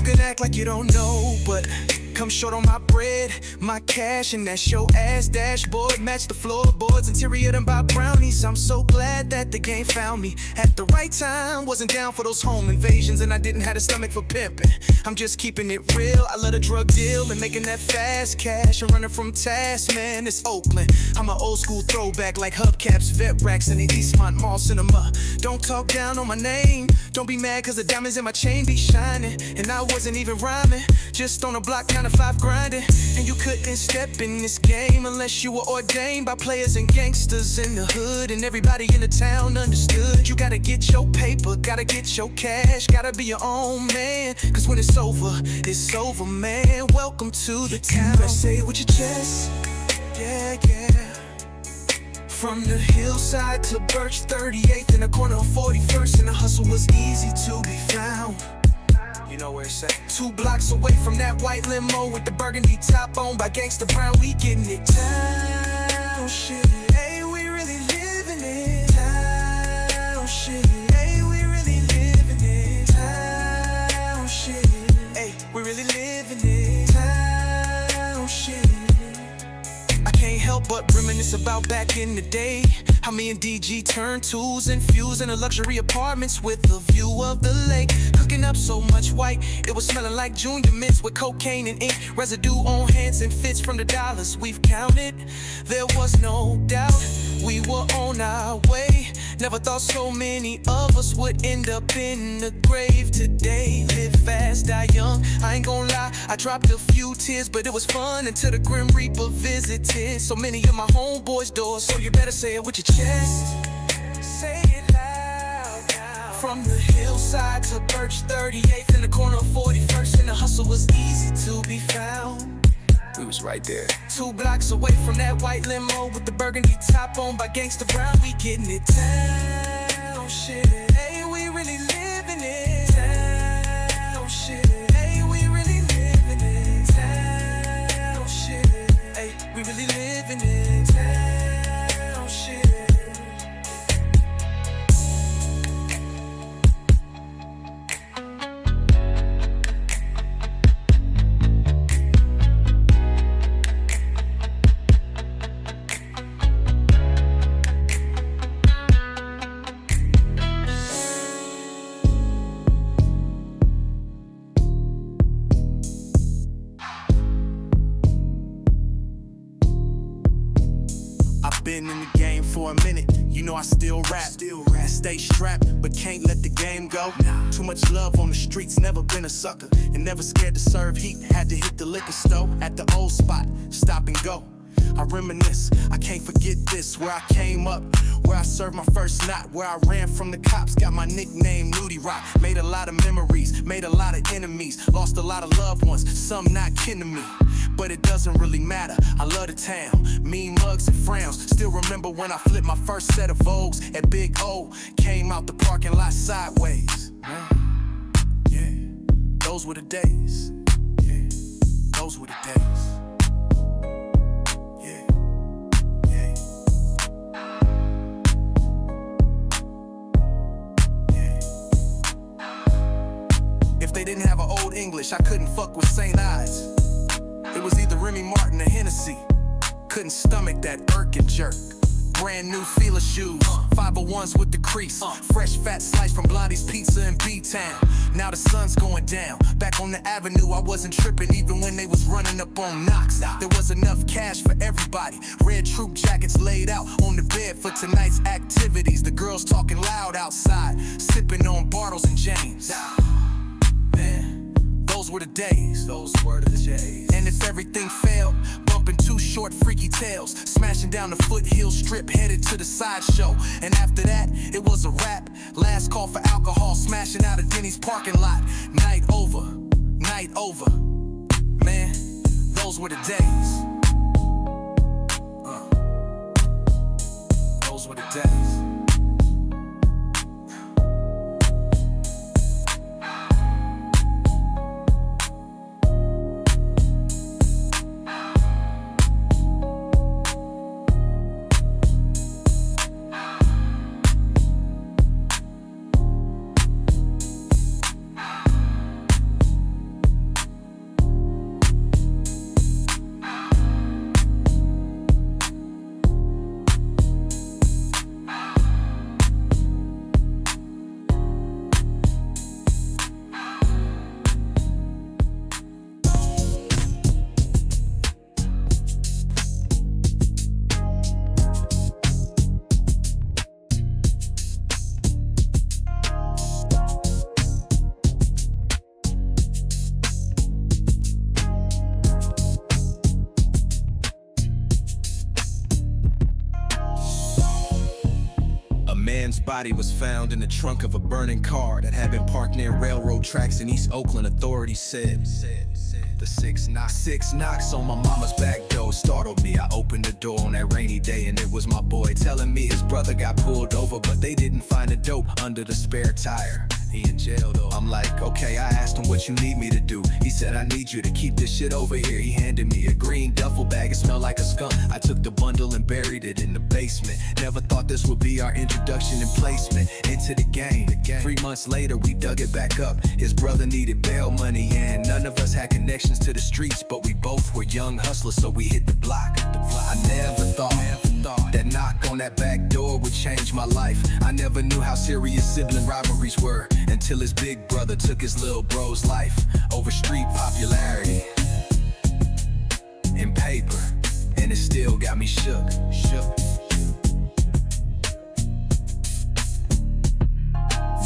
can act like you don't know, but come short on my bread, my cash, and that's your ass dashboard. Match the floorboards, interior them by brownies. I'm so glad that the game found me at the right time. Wasn't down for those home invasions, and I didn't have a stomach for pimping. I'm just keeping it real. I love a drug deal and making that fast cash and running from task, man. It's Oakland. I'm an old school throwback like hubcaps, vet racks in the Eastmont Mall Cinema. Don't talk down on my name. Don't be mad cause the diamonds in my chain be shining. And I wasn't even rhyming, just on a block kind of 5 grinding. And you couldn't step in this game unless you were ordained by players and gangsters in the hood. And everybody in the town understood. You gotta get your paper, gotta get your cash, gotta be your own man. Cause when it's over, man. Welcome to the town. Say it with your chest, yeah, yeah. From the hillside to Birch 38th in the corner of 41st, and the hustle was easy to be found. You know where it's at. 2 blocks away from that white limo with the burgundy top on by Gangsta Brown, we getting it down. Shit, hey, we really living it. Town shit, hey, we really living it. Town shit, hey, we really living it. Town shit. I can't help but reminisce about back in the day. How me and DG turned tools and fuse in the luxury apartments with a view of the lake. Cooking up so much white, it was smelling like junior mints with cocaine and ink. Residue on hands and fits from the dollars we've counted. There was no doubt we were on our way. Never thought so many of us would end up in the grave today. Live fast, die young, I ain't gon' lie. I dropped a few tears, but it was fun until the Grim Reaper visited so many of my homeboys' doors. So you better say it with your chest, say it loud now. From the hillside to Birch 38th in the corner of 41st, and the hustle was easy to be found. We was right there. 2 blocks away from that white limo with the burgundy top on by Gangsta Brown, we getting it down. Shit, hey, we really living it. Down shit, hey, we really living it. Down shit, hey, we really living it. Down shit. Been in the game for a minute, you know I still rap. Stay strapped, but can't let the game go. Too much love on the streets, never been a sucker. And never scared to serve heat, had to hit the liquor store. At the old spot, stop and go. I reminisce, I can't forget this. Where I came up, where I served my first knot. Where I ran from the cops, got my nickname Nudie Rock. Made a lot of memories, made a lot of enemies. Lost a lot of loved ones, some not kin to me. But it doesn't really matter, I love the town. Mean mugs and frowns, still remember when I flipped my first set of Vogues at Big O. Came out the parking lot sideways. Man, yeah, those were the days. Yeah, those were the days. Yeah, yeah. If they didn't have an old English, I couldn't fuck with St. Ides. It was either Remy Martin or Hennessy. Couldn't stomach that irk and jerk. Brand new Fila shoes, 501s with the crease. Fresh fat slice from Blondie's Pizza in B-Town. Now the sun's going down. Back on the avenue, I wasn't tripping even when they was running up on Knox. There was enough cash for everybody. Red troop jackets laid out on the bed for tonight's activities. The girls talking loud outside, sipping on Bartles and James. Man, those were the days. Those were the days. And if everything failed, bumping 2 short freaky tails, smashing down the Foothill Strip, headed to the sideshow. And after that, it was a wrap. Last call for alcohol, smashing out of Denny's parking lot. Night over, night over. Man, those were the days. Those were the days. body was found in the trunk of a burning car that had been parked near railroad tracks in East Oakland, authorities said. The six knocks on my mama's back door startled me. I opened the door on that rainy day and it was my boy telling me his brother got pulled over, but they didn't find the dope under the spare tire. He in jail though. I'm like, okay, I asked him what you need me to do. He said, I need you to keep this shit over here. He handed me a green duffel bag, it smelled like a skunk. I took the bundle and buried it in the basement. Never thought this would be our introduction and placement into the game. 3 months later, we dug it back up. His brother needed bail money and none of us had connections to the streets, but we both were young hustlers, so we hit the block. I never thought that knock on that back door would change my life. I never knew how serious sibling rivalries were until his big brother took his little bro's life over street popularity and paper, and it still got me shook.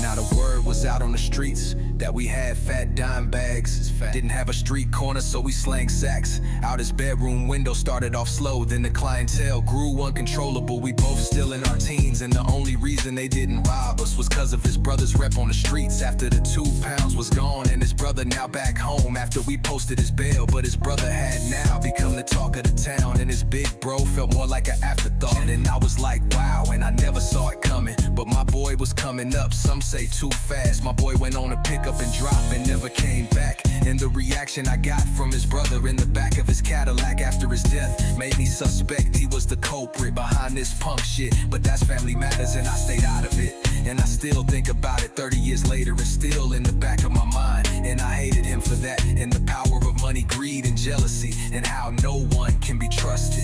Now the word was out on the streets that we had fat dime bags. Didn't have a street corner, so we slang sacks. Out his bedroom window started off slow, then the clientele grew uncontrollable. We both still in our teens, and the only reason they didn't rob us was cause of his brother's rep on the streets. After the 2 pounds was gone, and his brother now back home after we posted his bail. But his brother had now become the talk of the town, and his big bro felt more like an afterthought. And I was like, wow, and I never saw it coming. But my boy was coming up, some say too fast. My boy went on a pickup and drop and never came back. And the reaction I got from his brother in the back of his Cadillac after his death made me suspect he was the culprit behind this punk shit. But that's family matters and I stayed out of it. And I still think about it 30 years later, it's still in the back of my mind. And I hated him for that, and the power of money, greed, and jealousy, and how no one can be trusted.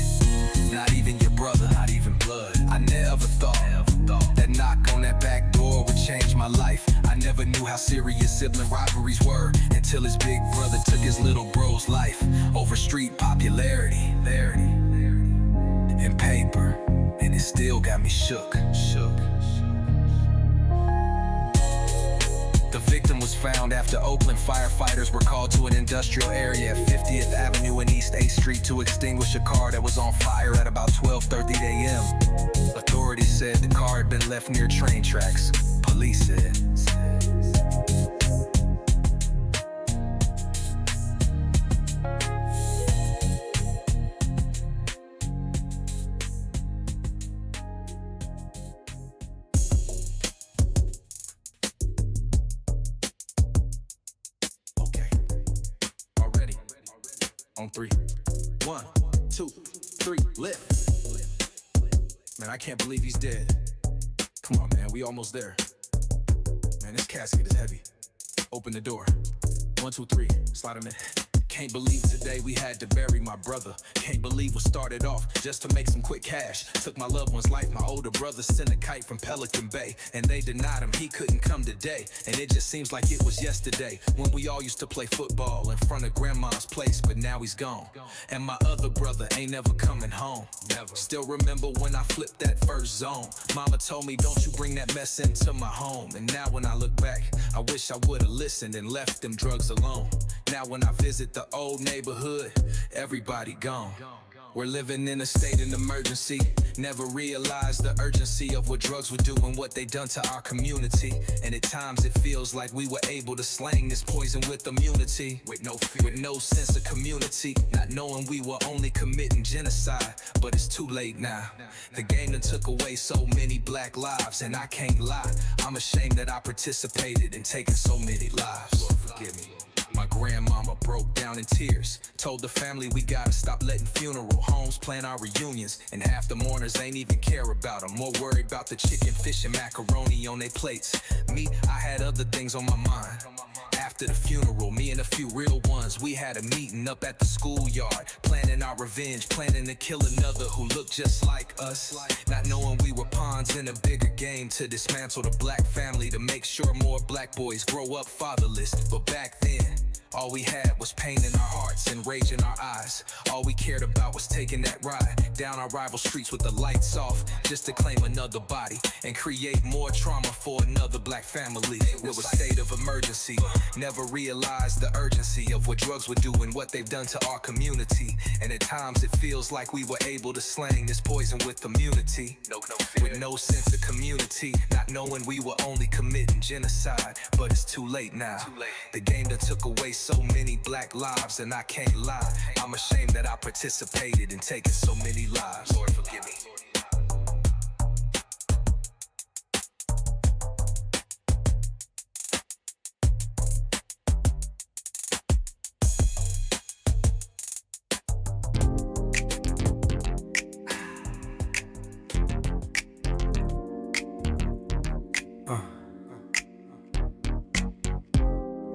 Not even your brother, not even blood. I never thought that knock on that back door would change my life. I never knew how serious sibling rivalries were until his big brother took his little bro's life over street popularity and paper, and it still got me shook. The victim was found after Oakland firefighters were called to an industrial area at 50th Avenue and East 8th Street to extinguish a car that was on fire at about 12:30 a.m. Authorities said the car had been left near train tracks. Police said. On 3, 1, 2, 3, lift. Man, I can't believe he's dead. Come on, man, we almost there. Man, this casket is heavy. Open the door. 1, 2, 3, slide him in. Can't believe today we had to bury my brother. Can't believe what started off just to make some quick cash. Took my loved one's life, my older brother sent a kite from Pelican Bay, and they denied him, he couldn't come today. And it just seems like it was yesterday when we all used to play football in front of grandma's place, but now he's gone. And my other brother ain't never coming home. Never. Still remember when I flipped that first zone. Mama told me, don't you bring that mess into my home. And now when I look back, I wish I would've listened and left them drugs alone. Now when I visit the old neighborhood, everybody gone. We're living in a state of emergency. Never realized the urgency of what drugs would do and what they done to our community. And at times it feels like we were able to slang this poison with immunity, with no fear, with no sense of community, not knowing we were only committing genocide. But it's too late now. The game done took away so many black lives, and I can't lie, I'm ashamed that I participated in taking so many lives. Lord, forgive me. My grandmama broke down in tears, told the family we gotta stop letting funeral homes plan our reunions. And half the mourners ain't even care about them, more worried about the chicken, fish, and macaroni on their plates. Me, I had other things on my mind. After the funeral, me and a few real ones, we had a meeting up at the schoolyard, planning our revenge, planning to kill another who looked just like us. Not knowing we were pawns in a bigger game to dismantle the black family, to make sure more black boys grow up fatherless. But back then, All we had was pain in our hearts and rage in our eyes. All we cared about was taking that ride down our rival streets with the lights off, just to claim another body and create more trauma for another black family. It was a state of emergency. Never realized the urgency of what drugs would do and what they've done to our community. And at times it feels like we were able to slang this poison with immunity. With no sense of community, not knowing we were only committing genocide. But it's too late now. The game that took away so many black lives, and I can't lie, I'm ashamed that I participated in taking so many lives. Lord, forgive me.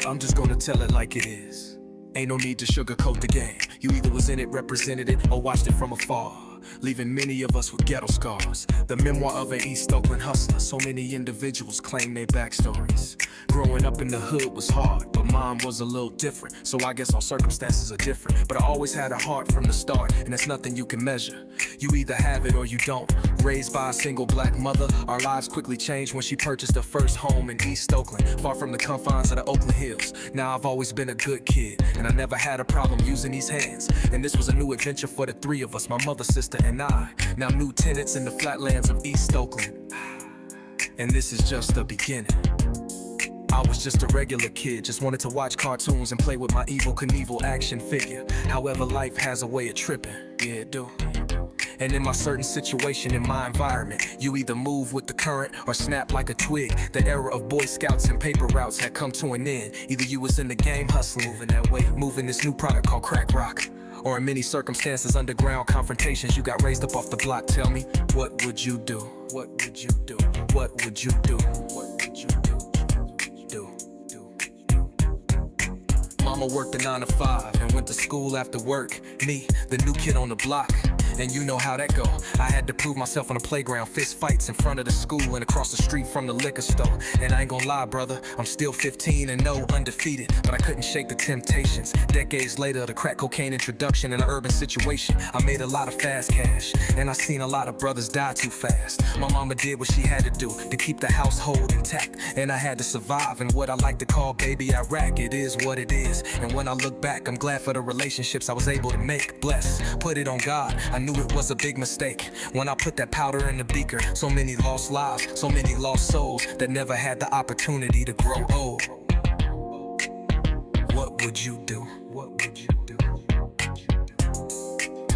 I'm just gonna tell it like it is. Ain't no need to sugarcoat the game. You either was in it, represented it, or watched it from afar, leaving many of us with ghetto scars. The memoir of an East Oakland hustler. So many individuals claim their backstories. Growing up in the hood was hard, but mine was a little different. So I guess all circumstances are different. But I always had a heart from the start, and that's nothing you can measure. You either have it or you don't. Raised by a single black mother, our lives quickly changed when she purchased her first home in East Oakland, far from the confines of the Oakland Hills. Now I've always been a good kid, and I never had a problem using these hands. And this was a new adventure for the three of us, my mother, sister, and I. Now new tenants in the flatlands of East Oakland. And this is just the beginning. I was just a regular kid, just wanted to watch cartoons and play with my Evel Knievel action figure. However, life has a way of tripping, yeah it do. And in my certain situation, in my environment, you either move with the current or snap like a twig. The era of Boy Scouts and paper routes had come to an end. Either you was in the game hustling, moving that way, moving this new product called crack rock, or in many circumstances, underground confrontations, you got raised up off the block. Tell me, what would you do? What would you do? What would you do? What would you do? Mama worked a 9 to 5 and went to school after work. Me, the new kid on the block, and you know how that go. I had to prove myself on the playground, fist fights in front of the school and across the street from the liquor store. And I ain't gonna lie, brother, I'm still 15 and no undefeated, but I couldn't shake the temptations. Decades later, the crack cocaine introduction in an urban situation, I made a lot of fast cash, and I seen a lot of brothers die too fast. My mama did what she had to do to keep the household intact, and I had to survive in what I like to call baby Iraq. It is what it is, and when I look back, I'm glad for the relationships I was able to make. Bless, put it on God, I knew it was a big mistake when I put that powder in the beaker. So many lost lives, so many lost souls that never had the opportunity to grow old. What would you do? What would you do?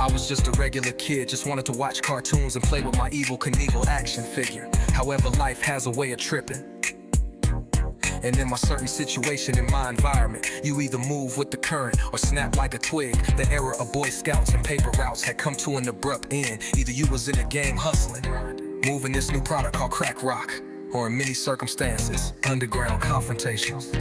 I was just a regular kid, just wanted to watch cartoons and play with my Evel Knievel action figure. However, life has a way of tripping. And in my certain situation, in my environment, you either move with the current or snap like a twig. The era of Boy Scouts and paper routes had come to an abrupt end. Either you was in a game hustling, moving this new product called crack rock, or in many circumstances, underground confrontations.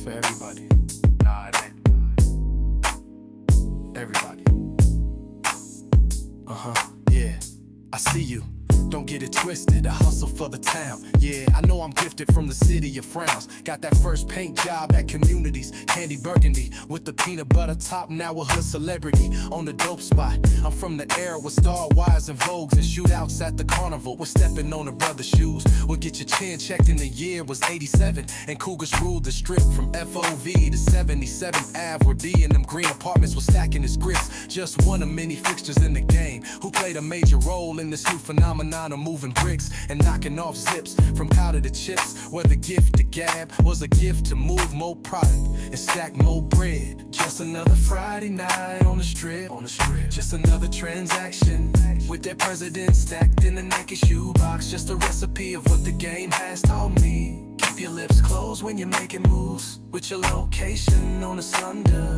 For everybody. Nah, it ain't. Everybody. Yeah, I see you. Don't get it twisted, I hustle for the town. Yeah, I know I'm gifted from the city of frowns. Got that first paint job at Communities, Candy Burgundy, with the peanut butter top, now a hood celebrity on the dope spot. I'm from the era with Star Wars and Vogues and shootouts at the carnival. We're stepping on a brother's shoes. We'll get your chin checked in the year was 87, and Cougars ruled the strip from FOV to 77th Ave, where D and them green apartments were stacking his grips. Just one of many fixtures in the game who played a major role in this new phenomenon of moving bricks and knocking off zips from powder to chips, where the gift to gab was a gift to move more product and stack more bread. Just another Friday night on the strip, just another transaction with that president stacked in a Nike shoebox. Just a recipe of what the game has taught me. Keep Keep your lips closed when you're making moves, with your location on the thunder.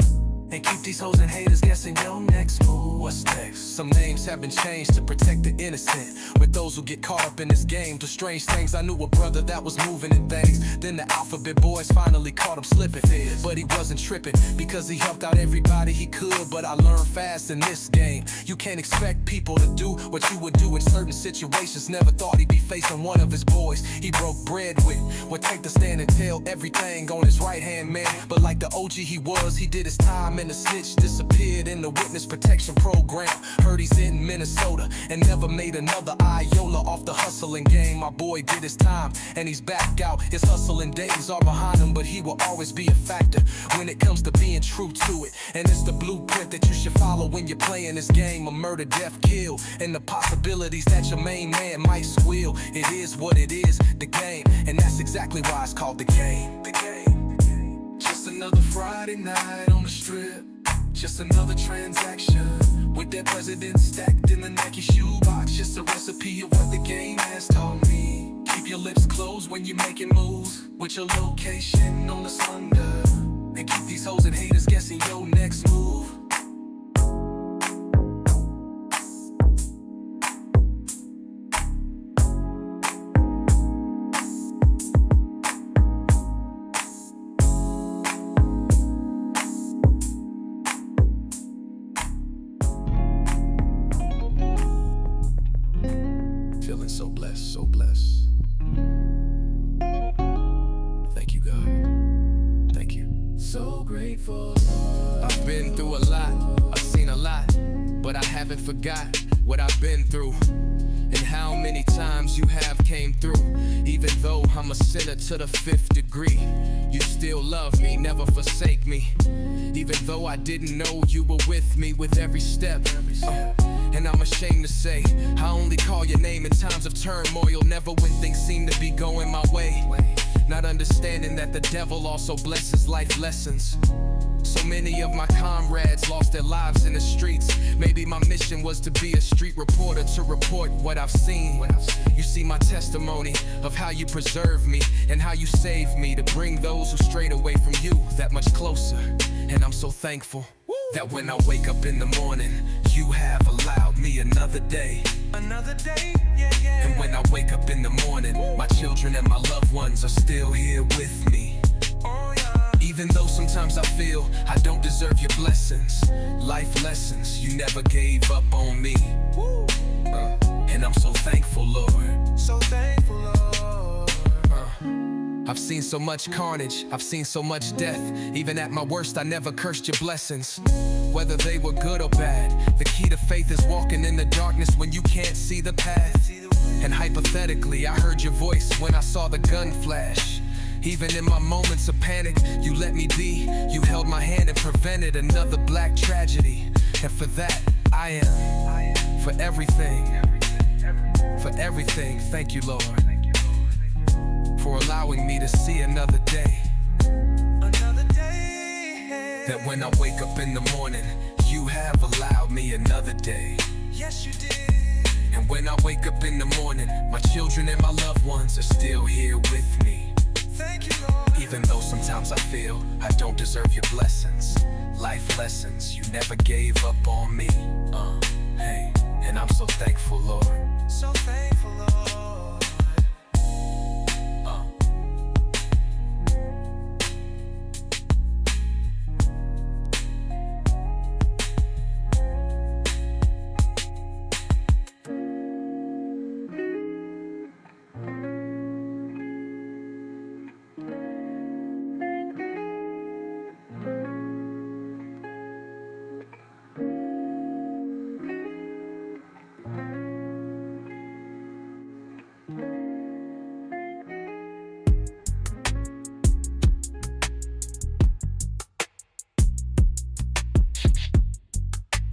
And keep these hoes and haters guessing your next move. What's next? Some names have been changed to protect the innocent. With those who get caught up in this game, the strange things. I knew a brother that was moving in things. Then the alphabet boys finally caught him slipping. But he wasn't tripping, because he helped out everybody he could. But I learned fast in this game, you can't expect people to do what you would do in certain situations. Never thought he'd be facing one of his boys he broke bread with. Would take the stand and tell everything on his right hand man. But like the OG he was, he did his time, and the snitch disappeared in the witness protection program. Heard he's in Minnesota and never made another iota off the hustling game. My boy did his time and he's back out. His hustling days are behind him, but he will always be a factor when it comes to being true to it. And it's the blueprint that you should follow when you're playing this game of murder, death, kill, and the possibilities that your main man might squeal. It is what it is, the game, and that's exactly why it's called the game. The game. Just another Friday night on the strip, just another transaction with that president stacked in the Nike shoebox. Just a recipe of what the game has taught me. Keep your lips closed when you're making moves, with your location on the thunder. And keep these hoes and haters guessing your next move. Feeling so blessed, so blessed. Thank you, God. Thank you. So grateful. I've been through a lot, I've seen a lot, but I haven't forgot what I've been through. And how many times you have came through. Even though I'm a sinner to the 5th degree, you still love me, never forsake me. Even though I didn't know you were with me with every step. And I'm ashamed to say, I only call your name in times of turmoil, never when things seem to be going my way. Not understanding that the devil also blesses life lessons. So many of my comrades lost their lives in the streets. Maybe my mission was to be a street reporter, to report what I've seen. You see my testimony of how you preserved me and how you saved me, to bring those who strayed away from you that much closer. And I'm so thankful that when I wake up in the morning, you have allowed me another day. Another day, yeah, yeah. And when I wake up in the morning, my children and my loved ones are still here with me. Oh, yeah. Even though sometimes I feel I don't deserve your blessings, life lessons, you never gave up on me. And I'm so thankful, Lord. So thankful, Lord. I've seen so much carnage, I've seen so much death. Even at my worst, I never cursed your blessings, whether they were good or bad. The key to faith is walking in the darkness when you can't see the path. And hypothetically, I heard your voice when I saw the gun flash. Even in my moments of panic, you let me be. You held my hand and prevented another black tragedy. And for that, I am. For everything, thank you, Lord. For allowing me to see another day. Another day. That when I wake up in the morning, you have allowed me another day. Yes, you did. And when I wake up in the morning, my children and my loved ones are still here with me. Thank you, Lord. Even though sometimes I feel I don't deserve your blessings, life lessons, you never gave up on me. Hey, and I'm so thankful, Lord. So thankful, Lord.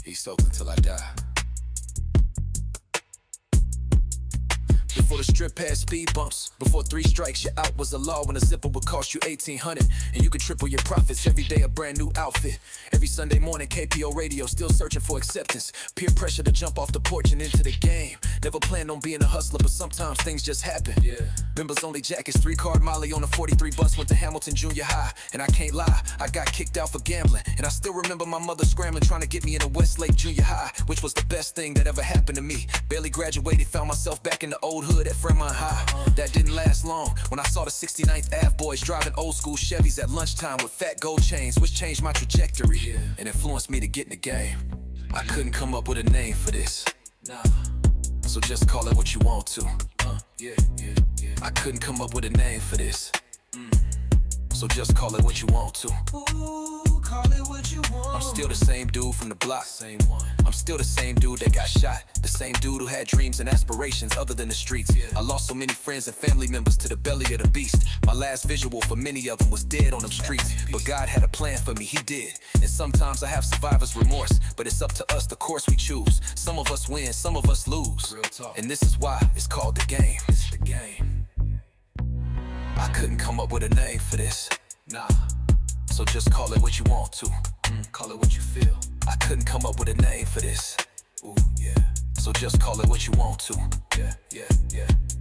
He's soaked until I die. Before the strip past speed bumps. Before 3 strikes, your out was the law when a zipper would cost you 1,800. And you could triple your profits every day, a brand new outfit. Every Sunday morning, KPO radio, still searching for acceptance. Peer pressure to jump off the porch and into the game. Never planned on being a hustler, but sometimes things just happen. Yeah. Members only jackets, 3-card Molly on a 43 bus, went to Hamilton Junior High. And I can't lie, I got kicked out for gambling. And I still remember my mother scrambling, trying to get me into Westlake Junior High, which was the best thing that ever happened to me. Barely graduated, found myself back in the old hood at Fremont High. That didn't last long when I saw the 69th Ave boys driving old school Chevys at lunchtime with fat gold chains, which changed my trajectory and influenced me to get in the game. I couldn't come up with a name for this, nah. So just call it what you want to. I couldn't come up with a name for this. So just call it what you want to. Ooh, call it what you want. I'm still the same dude from the block. Same one. I'm still the same dude that got shot. The same dude who had dreams and aspirations other than the streets. I lost so many friends and family members to the belly of the beast. My last visual for many of them was dead on them streets. But God had a plan for me, He did. And sometimes I have survivor's remorse, but it's up to us the course we choose. Some of us win, some of us lose. And this is why it's called the game. It's the game. I couldn't come up with a name for this, nah. So just call it what you want to. Call it what you feel. I couldn't come up with a name for this. Ooh, yeah. So just call it what you want to. Yeah.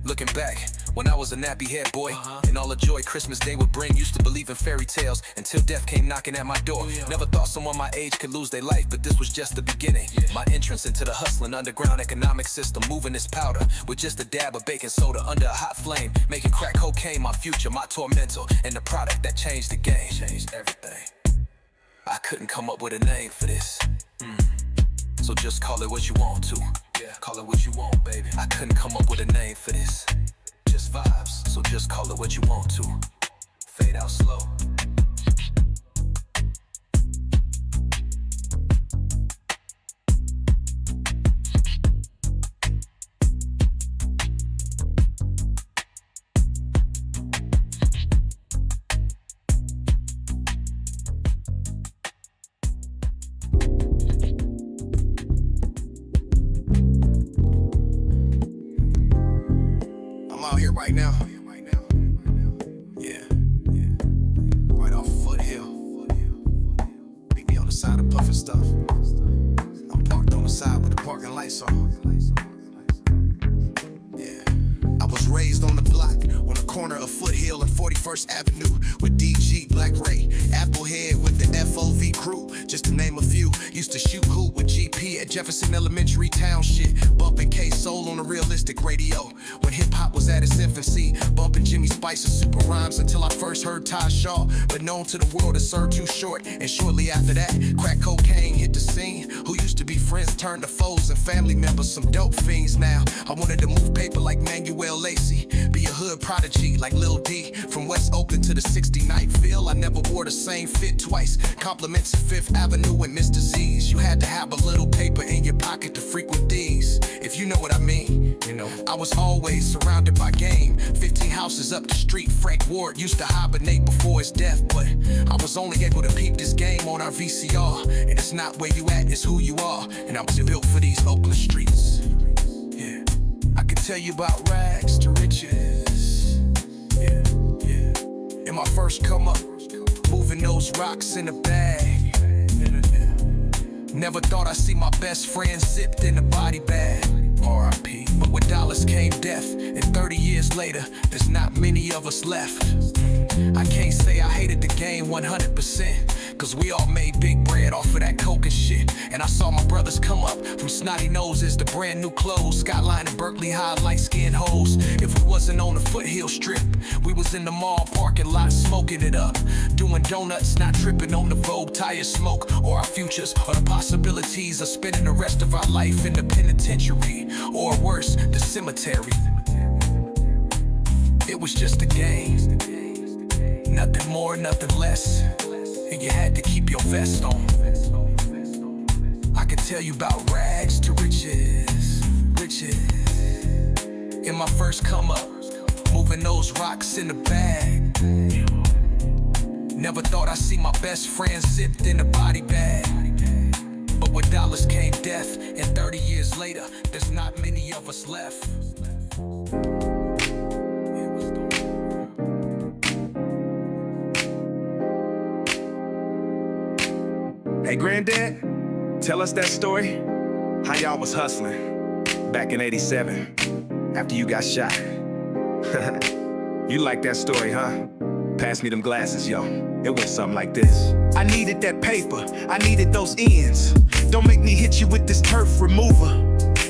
Looking back, when I was a nappy head boy, and all the joy Christmas Day would bring, used to believe in fairy tales until death came knocking at my door. Never thought someone my age could lose their life, but this was just the beginning. My entrance into the hustling underground economic system, moving this powder with just a dab of baking soda under a hot flame, making crack cocaine my future, my tormentor, and the product that changed the game. Changed everything. I couldn't come up with a name for this. So just call it what you want to. Yeah, call it what you want, baby. I couldn't come up with a name for this. Just vibes. So just call it what you want to. Fade out slow. I'm out here right now. Yeah. Right off Foothill. Meet me on the side of Puffin Stuff. I'm parked on the side with the parking lights on. Yeah. I was raised on the block, on the corner of Foothill and 41st Avenue with DG, Black Ray, Applehead with the FOV crew, just to name a few. Used to shoot hoop with GP at Jefferson Elementary Township, bumping K-Soul on the realistic radio. When hip-hop was at its infancy, bumping Jimmy Spice and Super Rhymes until I first heard Ty Shaw, but known to the world as Sir Too Short. And shortly after that, crack cocaine hit the scene. Who used to be friends turned to foes and family members, some dope fiends now. I wanted to move paper like Manuel Lacy, be a hood prodigy like Lil D. From West Oakland to the 69th Ville, I never wore the same fit twice. Compliments of 5th Avenue and Mr. Z's. You had to have a little paper in your pocket to frequent these, if you know what I mean. You know, I was always surrounded by game. 15 houses up the street, Frank Ward used to hibernate before his death, but I was only able to peep this game on our VCR. And it's not where you at, it's who you are. And I was built for these Oakland streets. Yeah, I could tell you about rags to riches. Yeah. In my first come up, moving those rocks in a bag. Never thought I'd see my best friend zipped in a body bag. R.I.P. But with dollars came death, and 30 years later, there's not many of us left. I can't say I hated the game 100%, cause we all made big bread off of that coke and shit. And I saw my brothers come up from snotty noses to brand new clothes, Skyline and Berkeley High, light-skinned hoes. If we wasn't on the Foothill Strip, we was in the mall parking lot smoking it up, doing donuts, not tripping on the Vogue tire smoke, or our futures, or the possibilities of spending the rest of our life in the penitentiary, or worse, the cemetery. It was just a game, nothing more, nothing less, and you had to keep your vest on. I could tell you about rags to riches. In my first come up, moving those rocks in the bag. Never thought I'd see my best friend zipped in a body bag. But with dollars came death, and 30 years later, there's not many of us left. Hey, Granddad, tell us that story. How y'all was hustling back in '87 after you got shot. You like that story, huh? Pass me them glasses, yo. It went something like this. I needed that paper, I needed those ends. Don't make me hit you with this turf remover.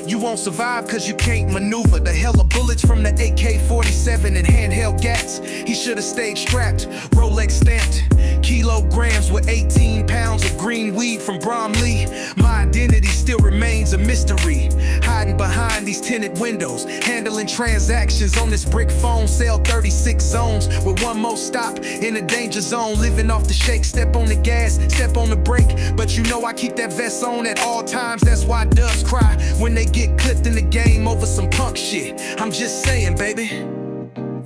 You won't survive cause you can't maneuver. The hell of bullets from the AK-47 and handheld gats. He should've stayed strapped, Rolex stamped. Kilograms with 18 pounds of green weed from Bromley. My identity still remains a mystery. Hiding behind these tinted windows, handling transactions on this brick phone. Sell 36 zones with one more stop in a danger zone. Living off the shake, step on the gas, step on the brake. But you know I keep that vest on at all times. That's why doves cry when they get clipped in the game over some punk shit. I'm just saying, baby.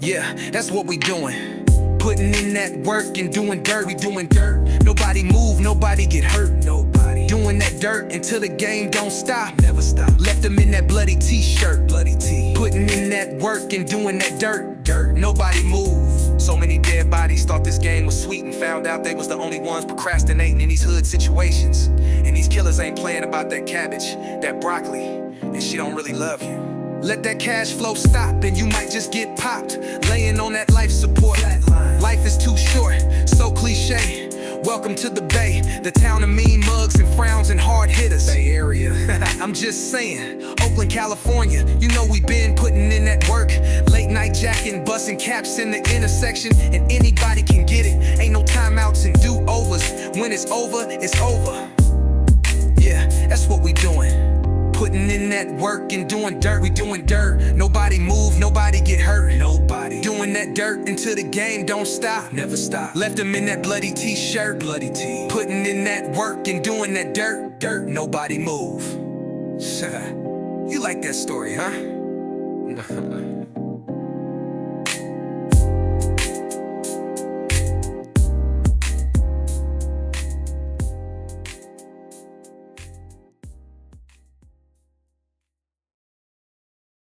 Yeah, that's what we doing. Putting in that work and doing dirt. We doing dirt. Nobody move, nobody get hurt. Nobody doing that dirt until the game don't stop. Never stop. Left them in that bloody t-shirt. Bloody tee. Putting in that work and doing that dirt. Dirt. Nobody move. So many dead bodies thought this game was sweet and found out they was the only ones procrastinating in these hood situations. And these killers ain't playing about that cabbage, that broccoli, and she don't really love you. Let that cash flow stop and you might just get popped, laying on that life support. Life is too short, so cliche. Welcome to the Bay, the town of mean mugs and frowns and hard hitters. Bay Area. I'm just saying, Oakland, California, you know we been putting in that work. Late night jacking, busting caps in the intersection, and anybody can get it. Ain't no timeouts and do-overs. When it's over, it's over. Yeah, that's what we doing. Putting in that work and doing dirt. We doing dirt. Nobody move, nobody get hurt. Nobody doing that dirt until the game don't stop. Never stop. Left them in that bloody t-shirt. Bloody tee. Putting in that work and doing that dirt. Dirt. Nobody move. You like that story, huh?